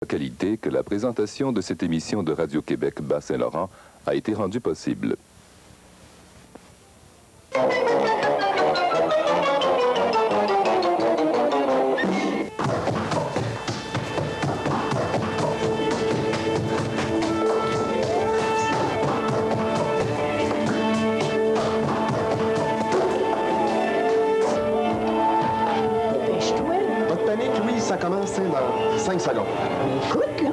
qualité que la présentation de cette émission de Radio-Québec Bas-Saint-Laurent a été rendue possible. Votre panique, oui, ça commence dans 5 secondes. Écoute, là.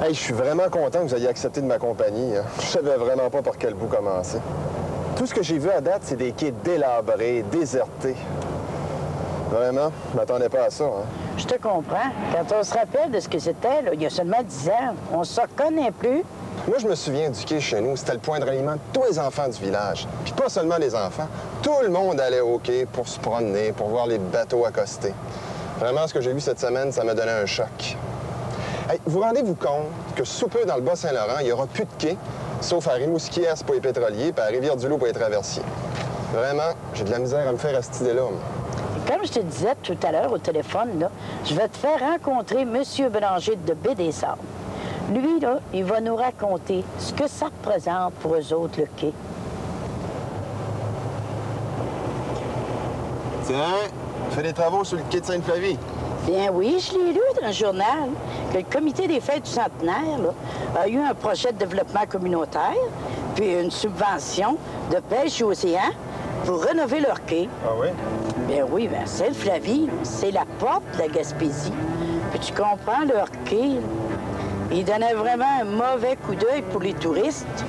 Hey, je suis vraiment content que vous ayez accepté de m'accompagner. Je savais vraiment pas par quel bout commencer. Tout ce que j'ai vu à date, c'est des quais délabrés, désertés. Vraiment, je m'attendais pas à ça. Je te comprends. Quand on se rappelle de ce que c'était, là, il y a seulement 10 ans, on se reconnaît plus. Moi, je me souviens du quai chez nous. C'était le point de ralliement de tous les enfants du village. Puis pas seulement les enfants. Tout le monde allait au quai pour se promener, pour voir les bateaux accostés. Vraiment, ce que j'ai vu cette semaine, ça m'a donné un choc. Hey, vous rendez-vous compte que sous peu, dans le Bas-Saint-Laurent, il n'y aura plus de quai, sauf à Rimouski-Est pour les pétroliers, puis à Rivière-du-Loup pour les traversiers. Vraiment, j'ai de la misère à me faire à cette idée-là. Et comme je te disais tout à l'heure au téléphone, là, je vais te faire rencontrer M. Bélanger de Baie-des-Sables. Lui, là, il va nous raconter ce que ça représente pour eux autres, le quai. Tiens, on fait des travaux sur le quai de Sainte-Flavie. Bien oui, je l'ai lu dans le journal que le comité des fêtes du centenaire là, a eu un projet de développement communautaire, puis une subvention de pêche océan pour rénover leur quai. Ah oui? Bien oui, bien Sainte-Flavie, c'est la porte de la Gaspésie. Puis tu comprends, leur quai, là, il donnait vraiment un mauvais coup d'œil pour les touristes.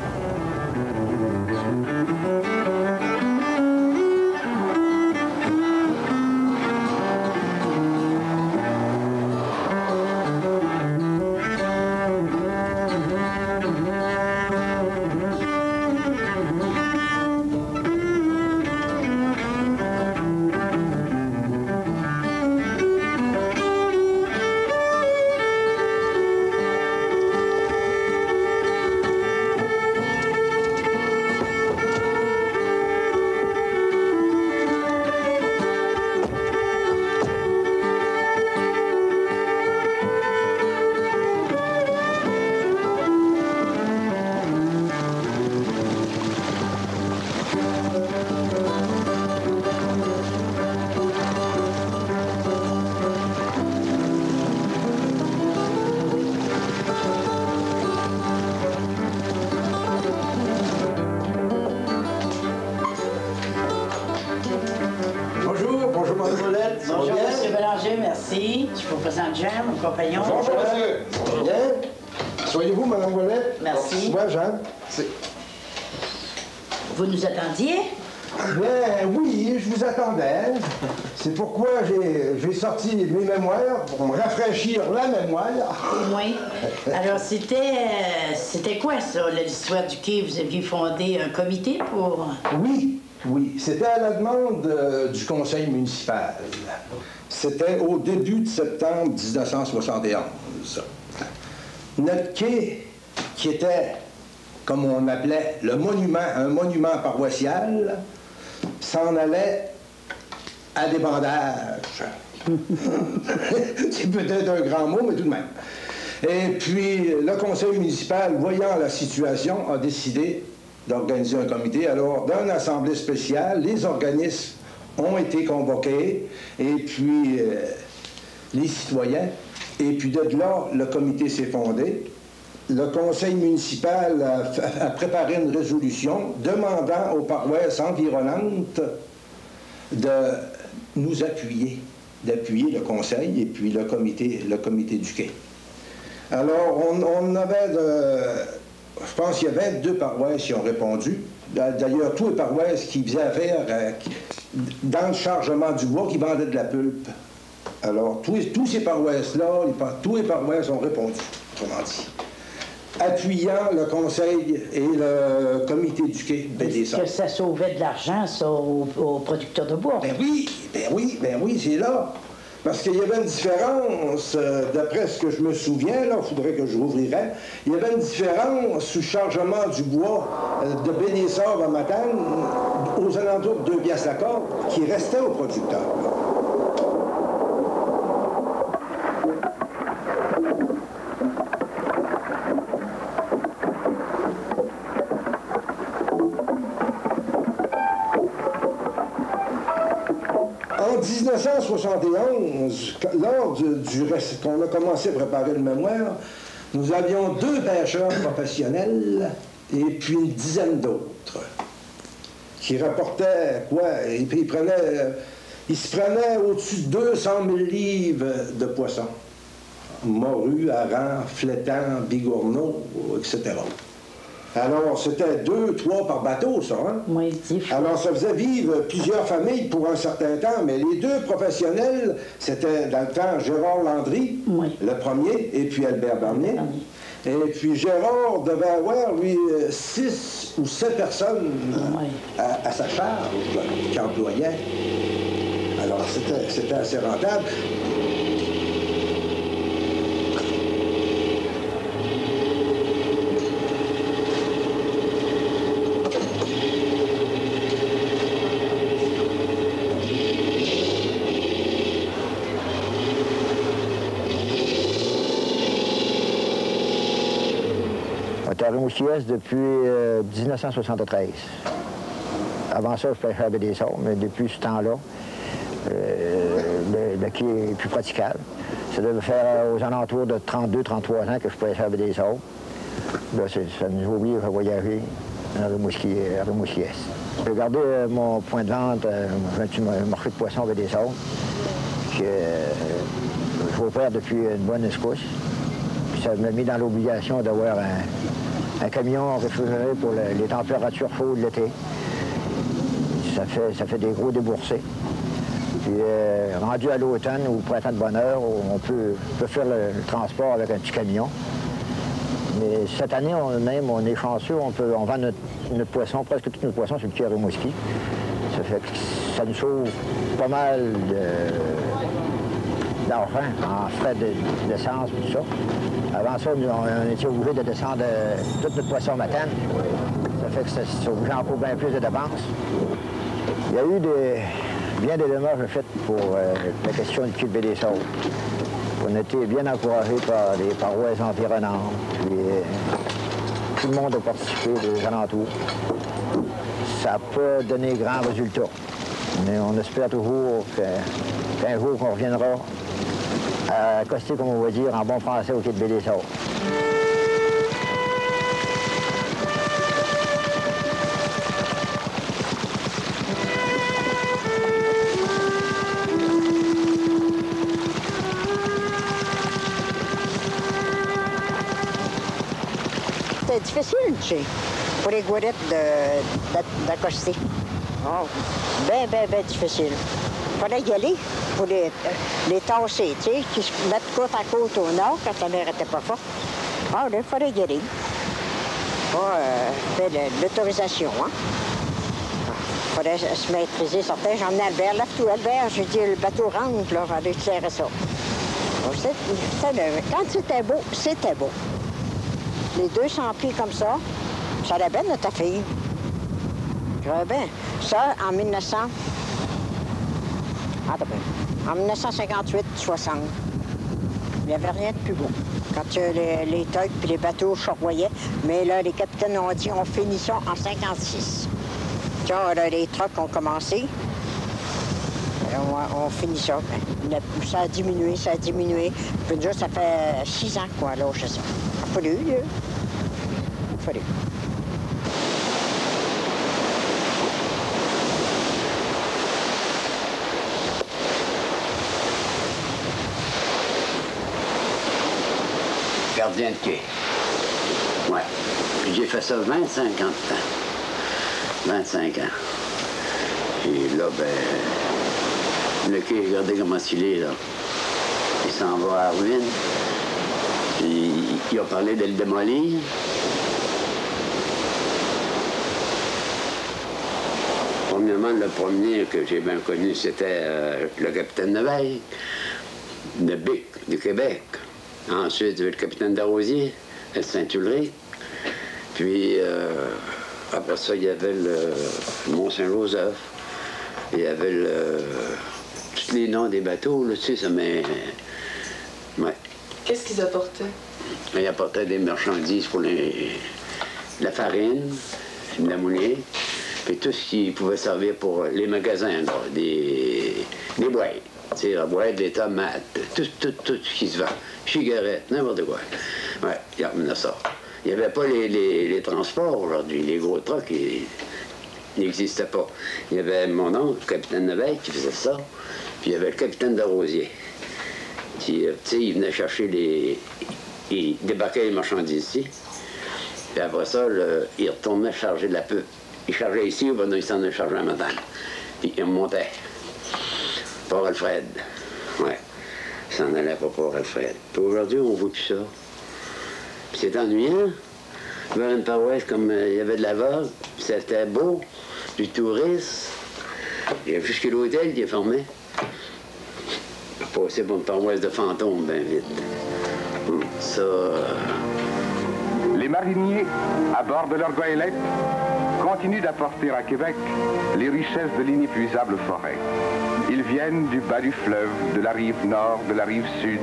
Bonjour, Mme Paulette. Bonjour, M. Bélanger, merci. Je vous présente Jean, mon compagnon. Bonjour, monsieur. Bien. Soyez-vous, Mme Paulette? Merci. Moi, Jean. Vous nous attendiez? Ben oui, je vous attendais. C'est pourquoi j'ai sorti mes mémoires pour me rafraîchir la mémoire. Oui. Alors, c'était quoi, ça, l'histoire du quai? Vous aviez fondé un comité pour... Oui, c'était à la demande du conseil municipal. C'était au début de septembre 1971. Notre quai, qui était comme on appelait le monument, un monument paroissial, s'en allait à débandage. C'est peut-être un grand mot, mais tout de même. Et puis, le conseil municipal, voyant la situation, a décidé d'organiser un comité. Alors, dans une assemblée spéciale, les organismes ont été convoqués, et puis les citoyens, et puis de là, le comité s'est fondé. Le conseil municipal a préparé une résolution demandant aux paroisses environnantes de nous appuyer, d'appuyer le conseil et puis le comité du quai. Alors, on avait, je pense qu'il y a 22 paroisses qui ont répondu. D'ailleurs, tous les paroisses qui faisaient affaire dans le chargement du bois, qui vendaient de la pulpe. Alors, tous ces paroisses-là, tous les paroisses ont répondu, autrement dit, appuyant le conseil et le comité du quai BDSA. Est-ce que ça sauvait de l'argent, ça, aux producteurs de bois? Ben oui, c'est là. Parce qu'il y avait une différence, d'après ce que je me souviens, là, il faudrait que je rouvrirais, il y avait une différence sous chargement du bois de Bénessor à Matane, aux alentours de 2 piastres la corde, qui restait aux producteurs. En 1971, lors qu'on a commencé à préparer le mémoire, nous avions 2 pêcheurs professionnels et puis une dizaine d'autres qui rapportaient quoi? Ils se prenaient au-dessus de 200 000 livres de poissons. Morue, harengs, flétans, bigourneaux, etc. Alors, c'était 2, 3 par bateau, ça, hein? Oui, 10 fois. Alors, ça faisait vivre plusieurs familles pour un certain temps, mais les 2 professionnels, c'était, dans le temps, Gérard Landry, oui, le premier, et puis Albert Barnier. Et puis, Gérard devait avoir, lui, 6 ou 7 personnes oui, à sa charge qu'il employait. Alors, c'était assez rentable. J'étais à Rimouski-Est depuis 1973. Avant ça, je pêchais à Baie-des-Saules, mais depuis ce temps-là, le quai est plus praticable. Ça devait faire aux alentours de 32-33 ans que je pêchais à Baie-des-Saules. Là, ça nous oblige à voyager à Rimouski-Est. J'ai gardé mon point de vente, un marché de poissons à Baie-des-Saules, que je opère depuis une bonne escousse. Ça m'a mis dans l'obligation d'avoir un camion réfrigéré pour les températures chaudes l'été. Ça fait des gros déboursés. Puis rendu à l'automne ou au printemps de bonne heure, on peut faire le transport avec un petit camion. Mais cette année, on est chanceux, on vend notre poisson, presque tous nos poissons sur le quai Rimouski. Ça fait que ça nous sauve pas mal d'argent en frais d'essence et tout ça. Avant ça, on était obligé de descendre tout notre poisson matin. Ça fait que ça obligeait encore bien plus de dépenses. Il y a eu bien des démarches faites pour la question du quai de Baie-des-Saules. On a été bien encouragés par les paroisses environnantes. Puis, tout le monde a participé des alentours. Ça n'a pas donné grand résultat. Mais on espère toujours qu'un jour qu'on reviendra à accoster, comme on va dire, en bon français, au quai de Baie-des-Saules. C'était difficile, tu sais, pour les gourettes d'accoster. Oh, bien difficile. Il fallait y aller pour les tasser, tu sais, qui se mettent côte à côte au nord quand la mer n'était pas forte. Ah, là, il fallait y aller. Pas l'autorisation, hein. Il fallait se maîtriser, certains. J'en emmenais Albert, là, tout Albert, j'ai dit, le bateau rentre, là, j'allais tirer ça. Quand c'était beau, c'était beau. Les 200 pieds comme ça, Ça allait bien, notre fille. Ça allait bien. Ça, en 1900... Attends, en 1958-60, il n'y avait rien de plus beau. Quand les tugs et les bateaux charroyaient, mais là, les capitaines ont dit on finit ça en 56. Quand là, les trucks ont commencé, on finit ça. Ça a diminué, ça a diminué. Puis déjà, ça fait 6 ans qu'on loge ça. Il a fallu, là. Il a fallu. Gardien de quai. Ouais. Puis j'ai fait ça 25 ans de temps. 25 ans. Et là, ben, le quai, regardez comment il est, là. Il s'en va à ruine. Puis il a parlé de le démolir. Premièrement, le premier que j'ai bien connu, c'était le capitaine de veille de Bic, du Québec. Ensuite, il y avait le capitaine Darosier, à Saint-Ulrich. Puis, après ça, il y avait le Mont-Saint-Joseph. Il y avait tous les noms des bateaux, là, tu sais, ça m'est... Ouais. Qu'est-ce qu'ils apportaient? Ils apportaient des marchandises pour la farine, de la moulière, puis tout ce qui pouvait servir pour les magasins, là, des boîtes. Tu sais, la boîte, des tomates, tout ce qui se vend. Cigarettes, n'importe quoi. Ouais, il amenait ça. Il n'y avait pas les transports aujourd'hui. Les gros trucks, ils n'existaient pas. Il y avait mon oncle, le capitaine de veille, qui faisait ça. Puis il y avait le capitaine Darosier, qui, tu sais, il venait chercher il débarquait les marchandises ici. Puis après ça, il retournait charger de la peuple. Il chargeait ici, ou il s'en allait charger à Matane. Puis il remontait. Port-Alfred. Ouais. Il s'en allait pas Port-Alfred. Puis aujourd'hui, on ne voit plus ça. Puis c'est ennuyant. Vers une paroisse comme il y avait de la vague, c'était beau, du tourisme. Il y a jusqu'à l'hôtel qui est fermé. Passer pour une paroisse de fantômes, bien vite. Ça... Les mariniers, à bord de leur goélette, continuent d'apporter à Québec les richesses de l'inépuisable forêt. Ils viennent du bas du fleuve, de la rive nord, de la rive sud,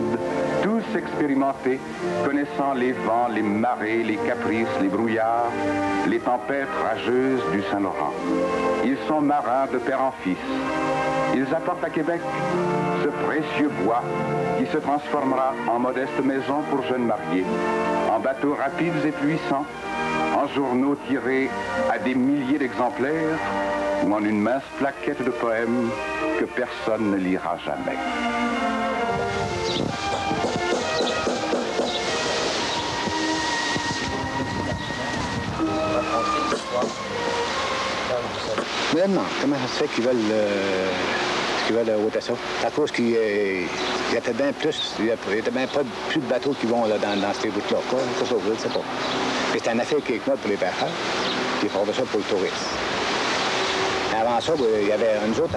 tous expérimentés, connaissant les vents, les marées, les caprices, les brouillards, les tempêtes rageuses du Saint-Laurent. Ils sont marins de père en fils. Ils apportent à Québec ce précieux bois qui se transformera en modeste maison pour jeunes mariés, en bateaux rapides et puissants, en journaux tirés à des milliers d'exemplaires ou en une mince plaquette de poèmes que personne ne lira jamais. Je me demande comment ça se fait qu'ils veulent ôter ça. À cause qu'il y était bien plus, il y était bien pas plus de bateaux qui vont là, dans ces routes-là. Je ne sais pas. C'est un affaire qui est pour les pêcheurs, qui font ça pour le tourisme. Avant ça, il y avait, nous autres,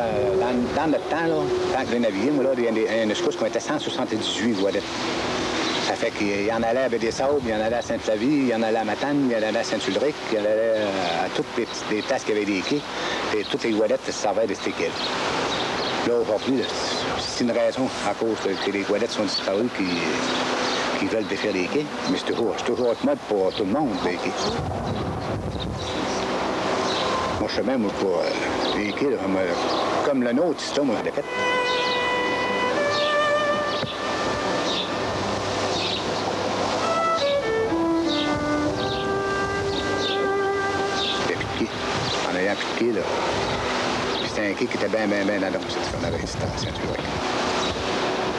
dans notre temps, là, tant que j'ai navigué, moi, là, il y a une secours qu'on était 178 voilettes. Ça fait qu'il y en allait avec des sables, il y en allait à Sainte-Flavie, il y en allait à Matane, il y en allait à Saint-Ulrich, il y en allait à toutes les tasses qui avaient des quais, et toutes les voilettes servaient de stéquelles. Là, aujourd'hui, c'est une raison à cause que les voilettes sont disparues qui veulent défaire les quais, mais c'est toujours autre mode pour tout le monde, les quais. Moi, je sais même pour les quais, là, comme le nôtre, c'est ça, moi, je l'ai fait. En ayant plus de quai, là. Puis c'était un quai qui était bien dans l'ombre, c'est ce qu'on avait ici à Saint-Ulrich.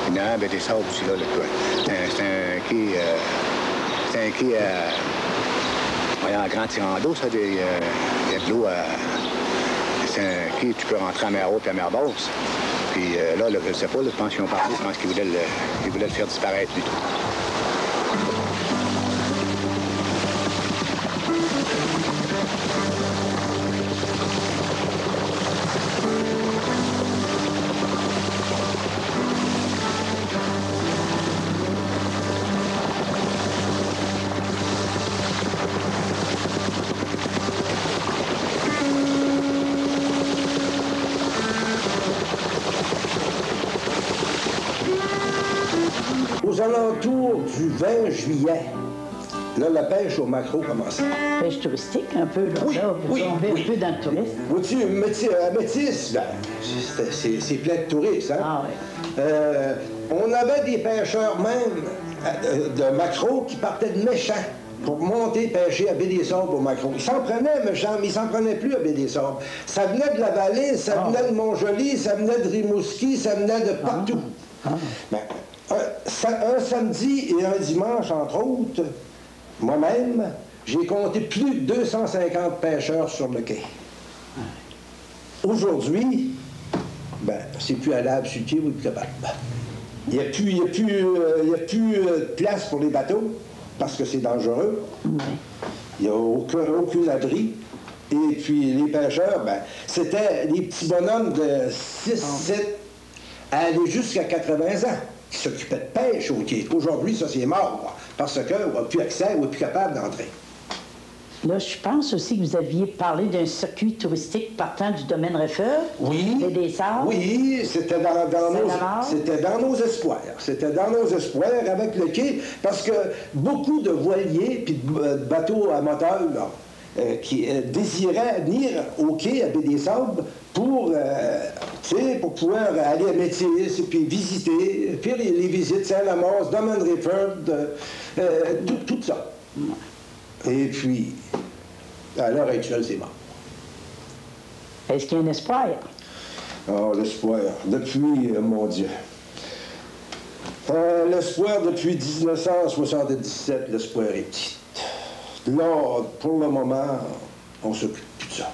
Il y en a un, ben, des sables aussi, là, c'est un quai en grand tirant d'eau, ça, il y a de l'eau c'est un quai, tu peux rentrer en mer haute et en mer basse. Puis là, je ne sais pas, là, je pense qu'ils ont parlé, je pense qu'ils voulaient le faire disparaître, du tout. du 20 juillet, là, la pêche au maquereau commençait. Pêche touristique, un peu, là. Oui, Là, vous tombez un peu dans le tourisme. Vois-tu, à Métis, ben, c'est plein de touristes, hein? Ah oui. On avait des pêcheurs même de maquereau qui partaient de Méchant pour monter pêcher à Baie-des-Sables au maquereau. Ils s'en prenaient, Méchant, mais ils s'en prenaient plus à Baie-des-Sables. Ça venait de la vallée, ça venait de Montjoli, ça venait de Rimouski, ça venait de partout. Ben, un samedi et un dimanche, entre autres, moi-même, j'ai compté plus de 250 pêcheurs sur le quai. Aujourd'hui, ben, c'est plus à l'âve sur le quai, ou plus capable. Il n'y a plus de place pour les bateaux, parce que c'est dangereux. Il n'y a aucun abri. Et puis, les pêcheurs, ben, c'était des petits bonhommes de 6, 7, à aller jusqu'à 80 ans, qui s'occupaient de pêche au quai. Aujourd'hui, ça, c'est mort, parce qu'on n'a plus accès, on n'est plus capable d'entrer. Là, je pense aussi que vous aviez parlé d'un circuit touristique partant du domaine Reffeur. Oui. Des Sables. Oui, c'était dans nos espoirs. C'était dans nos espoirs avec le quai, parce que beaucoup de voiliers puis de bateaux à moteur là, qui désiraient venir au quai à Baie-des-Sables pour pouvoir aller à Métis et puis visiter, puis les visites Saint-Lamas, domaine Reffeur, tout ça. Et puis, à l'heure actuelle, c'est mort. Est-ce qu'il y a un espoir? Oh, l'espoir. Depuis, mon Dieu. L'espoir depuis 1977, l'espoir est petit. Là, pour le moment, on s'occupe plus de ça.